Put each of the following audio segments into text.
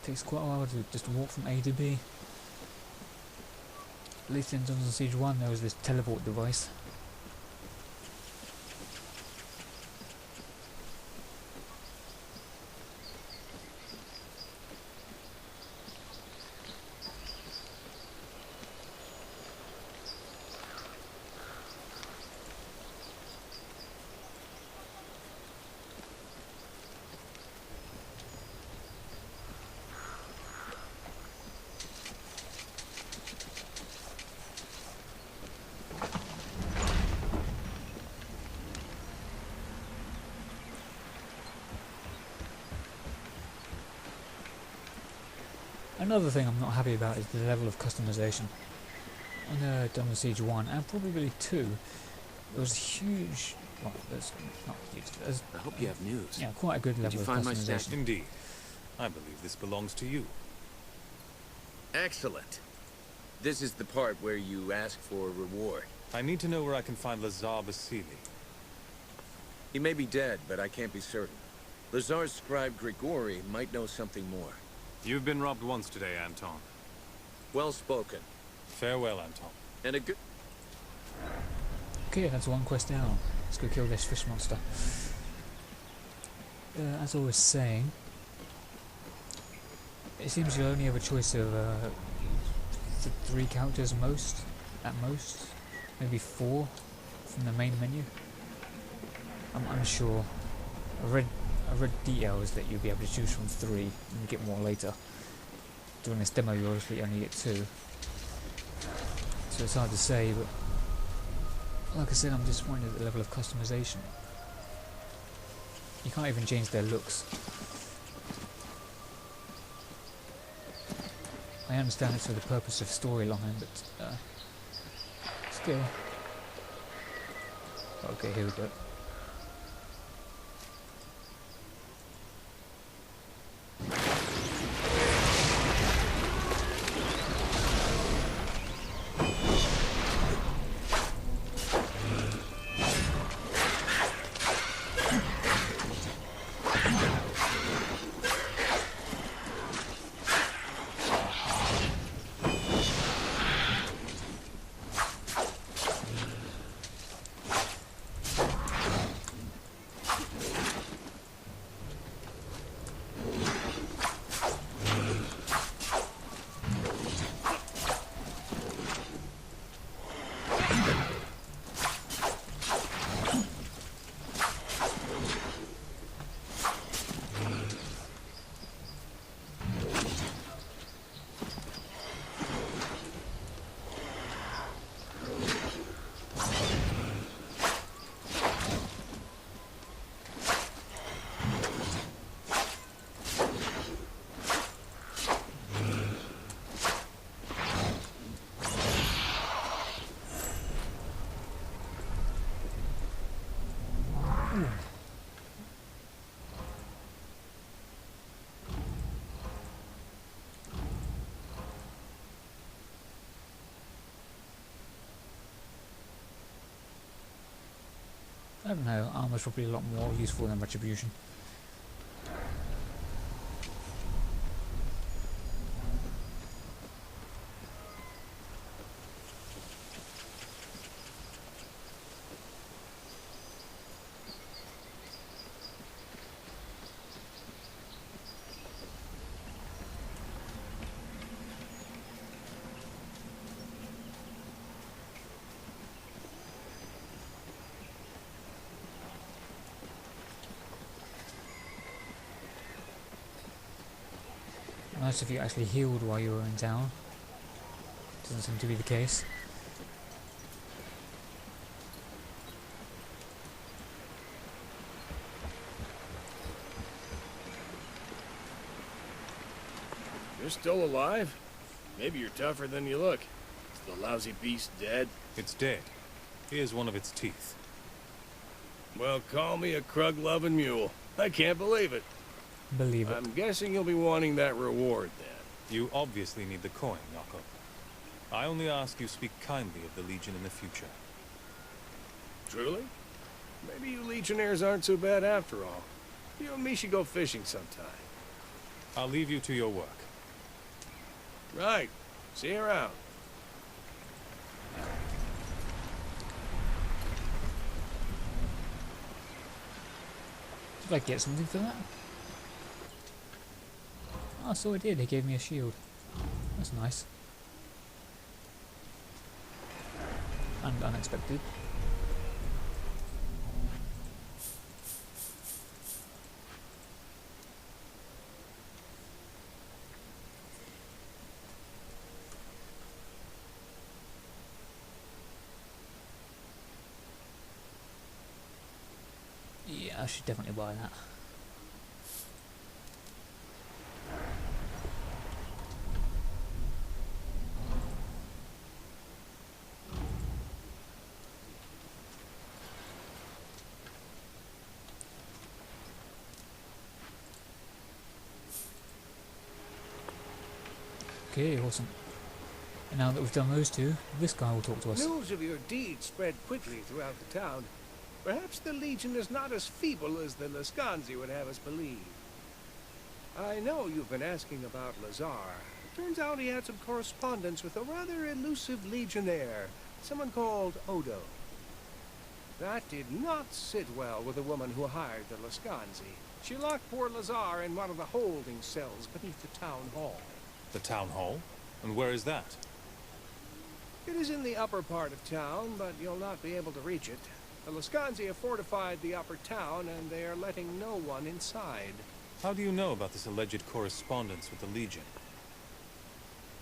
Takes quite a while to just walk from A to B. At least in Dungeon Siege 1 there was this teleport device. Another thing I'm not happy about is the level of customization. On Dungeon Siege 1 and probably 2, there was huge, well, there's not huge, there's, I hope you have news. yeah, quite a good Did level you of find my stash? customization. Indeed. I believe this belongs to you. Excellent. This is the part where you ask for a reward. I need to know where I can find Lazar Basili. He may be dead, but I can't be certain. Lazar's scribe Grigori might know something more. You've been robbed once today, Anton. Well spoken. Farewell, Anton. And a good... Okay, that's one quest down. Let's go kill this fish monster. As I was saying, it seems you only have a choice of 3 characters at most, maybe 4 from the main menu. I'm unsure. I read details that you'll be able to choose from 3 and you get more later. During this demo you obviously only get 2. So it's hard to say, but like I said, I'm disappointed at the level of customization. You can't even change their looks. I understand it's for the purpose of storyline, but still. Okay, here we go. I don't know, armor's probably a lot more useful than retribution. Nice if you actually healed while you were in town. Doesn't seem to be the case. You're still alive? Maybe you're tougher than you look. Is the lousy beast dead? It's dead. Here's one of its teeth. Well, call me a crug-loving mule. I can't believe it. Believe it. I'm guessing you'll be wanting that reward then. You obviously need the coin, Yako. I only ask you speak kindly of the Legion in the future. Truly? Maybe you Legionnaires aren't so bad after all. You and me should go fishing sometime. I'll leave you to your work. Right. See you around. Did I get something for that? Oh, so I did. He gave me a shield. That's nice. And unexpected. Yeah, I should definitely buy that. Okay, awesome. And now that we've done those two, this guy will talk to us. News of your deeds spread quickly throughout the town. Perhaps the Legion is not as feeble as the Lascanzi would have us believe. I know you've been asking about Lazar. It turns out he had some correspondence with a rather elusive legionnaire, someone called Odo. That did not sit well with the woman who hired the Lascanzi. She locked poor Lazar in one of the holding cells beneath the town hall. The town hall? And where is that? It is in the upper part of town, but you'll not be able to reach it. The Lascanzi have fortified the upper town, and they are letting no one inside. How do you know about this alleged correspondence with the Legion?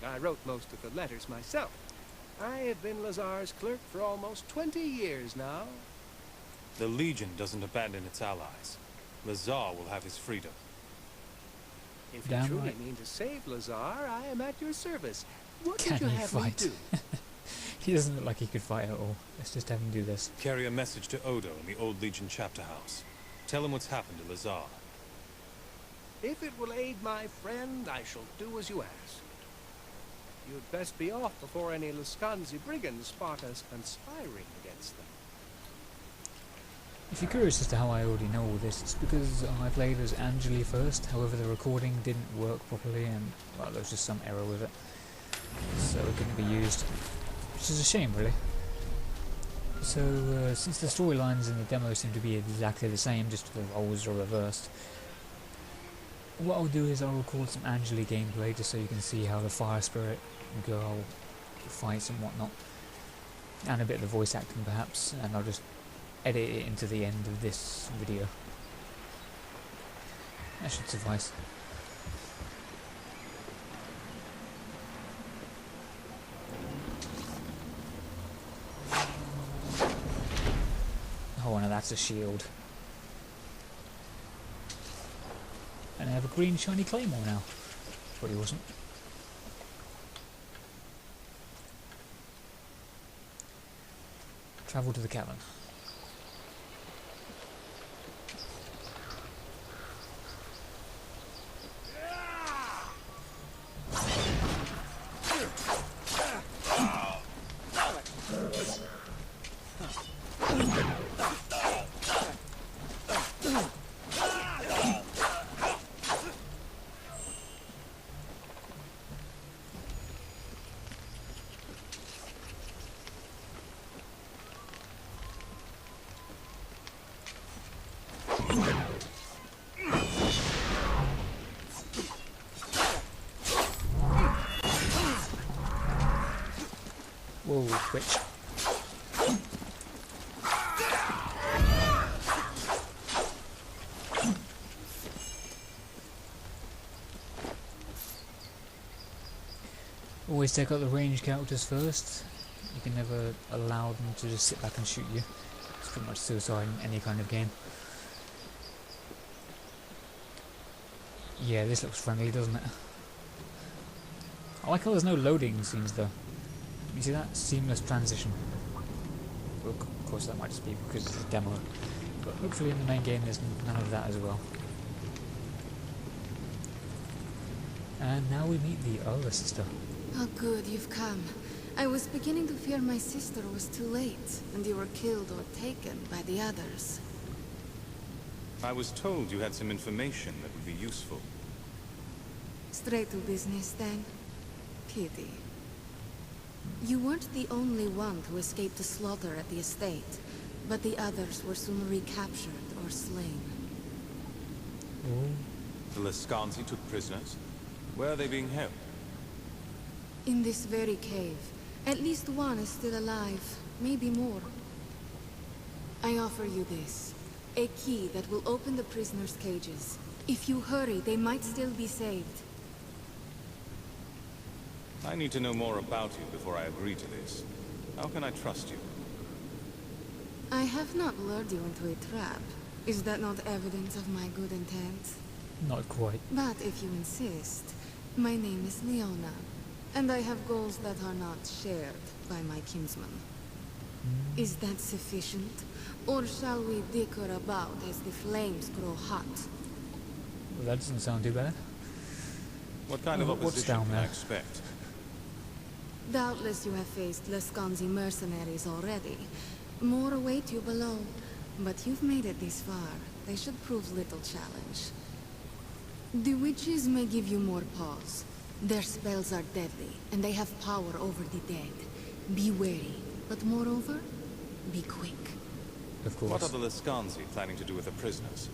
I wrote most of the letters myself. I have been Lazar's clerk for almost 20 years now. The Legion doesn't abandon its allies. Lazar will have his freedom. If you Damn truly right. mean to save Lazar, I am at your service. What Can would you he have fight? me do? He doesn't look like he could fight at all. Let's just have him do this. Carry a message to Odo in the old Legion chapter house. Tell him what's happened to Lazar. If it will aid my friend, I shall do as you ask. You'd best be off before any Lascanzi brigands spot us conspiring against them. If you're curious as to how I already know all this, it's because I played as Angeli first. However, the recording didn't work properly, and well, there was just some error with it, so it couldn't be used, which is a shame, really. So, since the storylines in the demo seem to be exactly the same, just the roles are reversed, what I'll do is I'll record some Angeli gameplay just so you can see how the Fire Spirit girl fights and whatnot, and a bit of the voice acting perhaps, and I'll just edit it into the end of this video. That should suffice. Oh no, that's a shield. And I have a green shiny claymore now. But he wasn't. Travel to the cavern. Whoa, twitch. Always take out the ranged characters first. You can never allow them to just sit back and shoot you. It's pretty much suicide in any kind of game. Yeah, this looks friendly, doesn't it? I like how there's no loading scenes though. You see that? Seamless transition. Well, of course that might just be because it's a demo. But hopefully in the main game there's none of that as well. And now we meet the other sister. Oh good, you've come. I was beginning to fear my sister was too late, and you were killed or taken by the others. I was told you had some information that would be useful. Straight to business then? Pity. You weren't the only one who escaped the slaughter at the estate, but the others were soon recaptured or slain. Oh, The Lascanzi took prisoners? Where are they being held? In this very cave, at least one is still alive, maybe more. I offer you this. A key that will open the prisoners' cages. If you hurry, they might still be saved. I need to know more about you before I agree to this. How can I trust you? I have not lured you into a trap. Is that not evidence of my good intent? not quite. But if you insist, my name is Leona, and I have goals that are not shared by my kinsman. Is that sufficient? Or shall we dicker about as the flames grow hot? Well, that doesn't sound too bad. What kind of What's opposition down can I there? expect? Doubtless you have faced Lascanzi mercenaries already. More await you below. But you've made it this far. They should prove little challenge. The witches may give you more pause. Their spells are deadly, and they have power over the dead. Be wary, but moreover, be quick. Of course. What are the Lascanzi planning to do with the prisoners?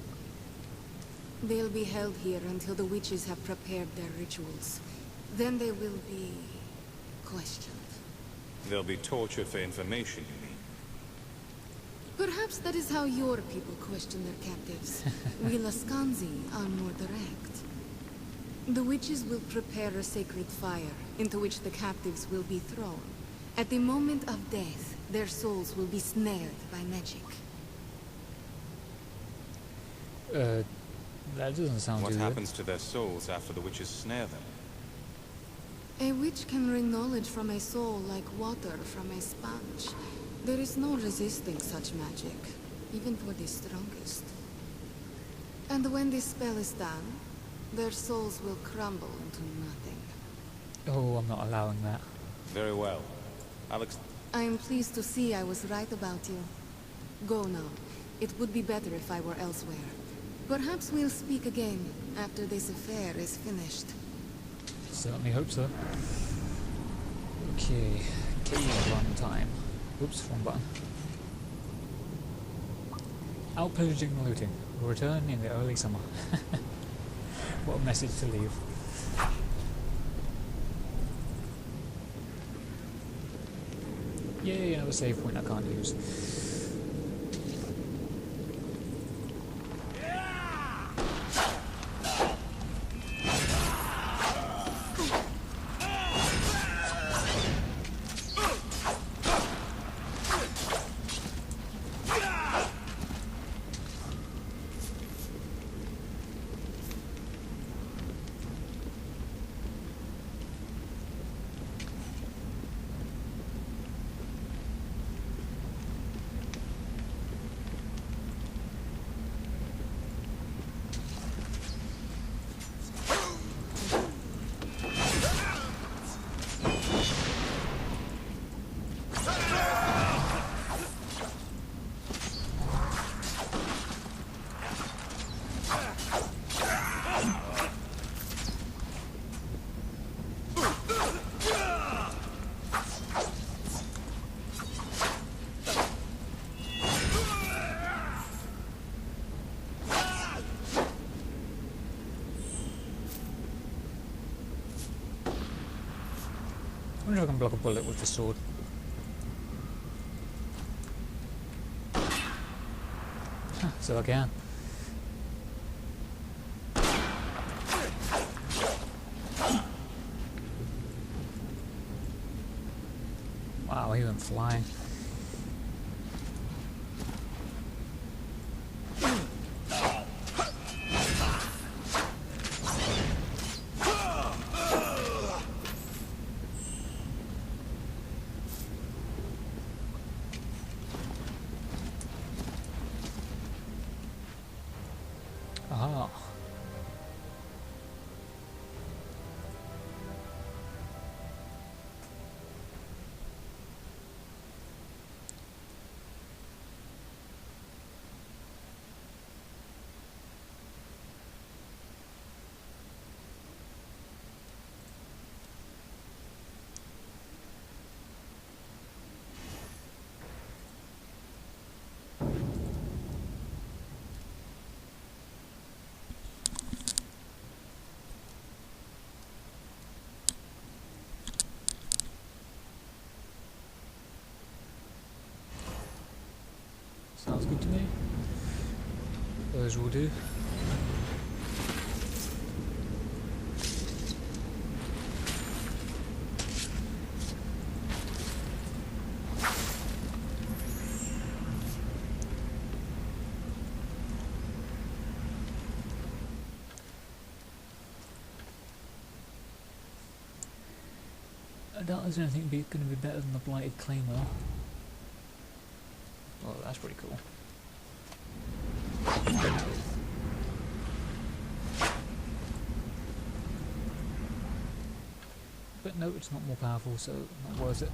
They'll be held here until the witches have prepared their rituals. Then they will be questioned. They'll be tortured for information, you mean? Perhaps that is how your people question their captives. We Lascanzi are more direct. The witches will prepare a sacred fire, into which the captives will be thrown. At the moment of death, their souls will be snared by magic. That doesn't sound What too happens to their souls after the witches snare them? A witch can wring knowledge from a soul like water from a sponge. There is no resisting such magic, even for the strongest. And when this spell is done, their souls will crumble into nothing. good. Oh, I'm not allowing that. Very well. Alex, I am pleased to see I was right about you. Go now. It would be better if I were elsewhere. Perhaps we'll speak again after this affair is finished. Certainly hope so. Okay, cave run time. Oops, wrong button. Out pillaging and looting. Will return in the early summer. What a message to leave. Yay, another save point I can't use. I wonder if I can block a bullet with the sword. Huh, so I can. Wow, he went flying. Aha. Sounds good to me. Those will do. I doubt there's anything going to be better than the Blighted Claymore. Oh, that's pretty cool. But no, it's not more powerful, so not worth it.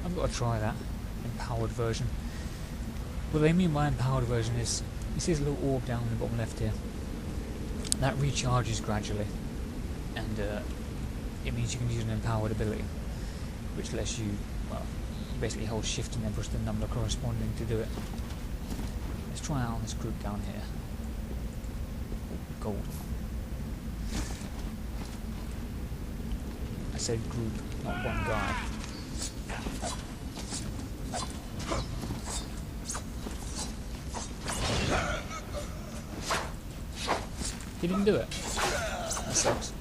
I've got to try that empowered version. What they mean by empowered version is, you see this little orb down in the bottom left here? That recharges gradually, and it means you can use an empowered ability, which lets you, well, basically hold shift and then push the number corresponding to do it. Let's try out on this group down here. Gold. I said group, not one guy. He didn't do it. That sucks.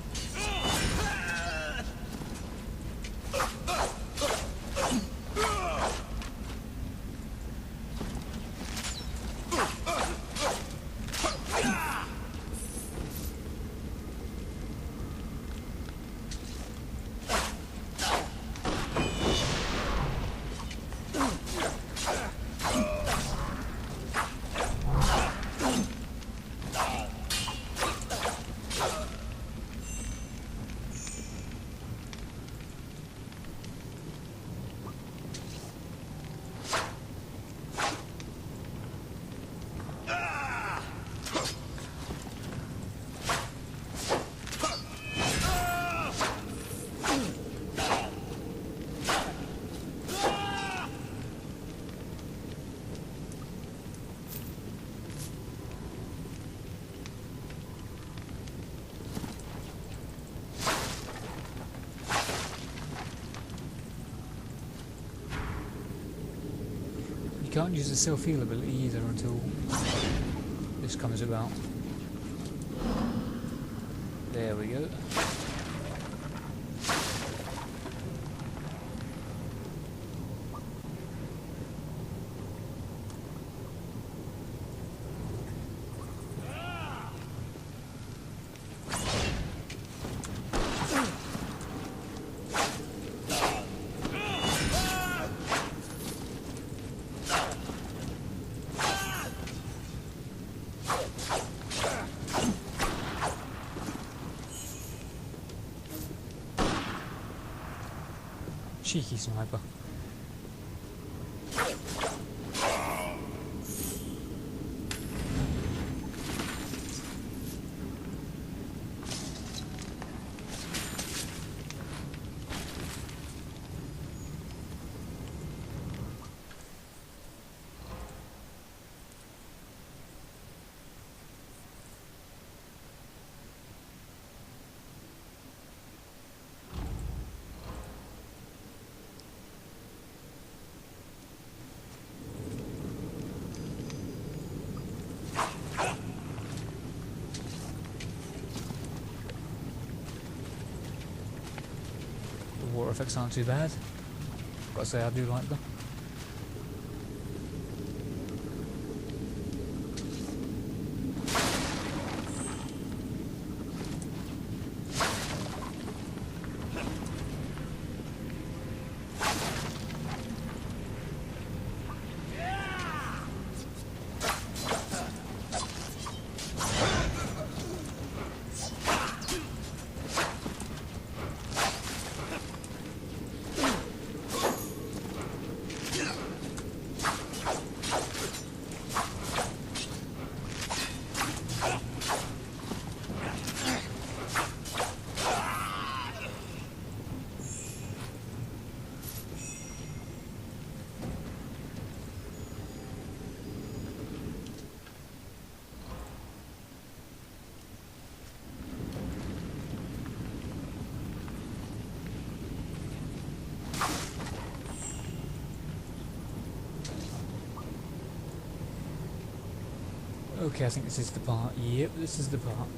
You can't use the self-heal ability either until this comes about. There we go. Cheeky sniper. Water effects aren't too bad. Gotta say I do like them. Okay, I think this is the part. Yep, this is the part.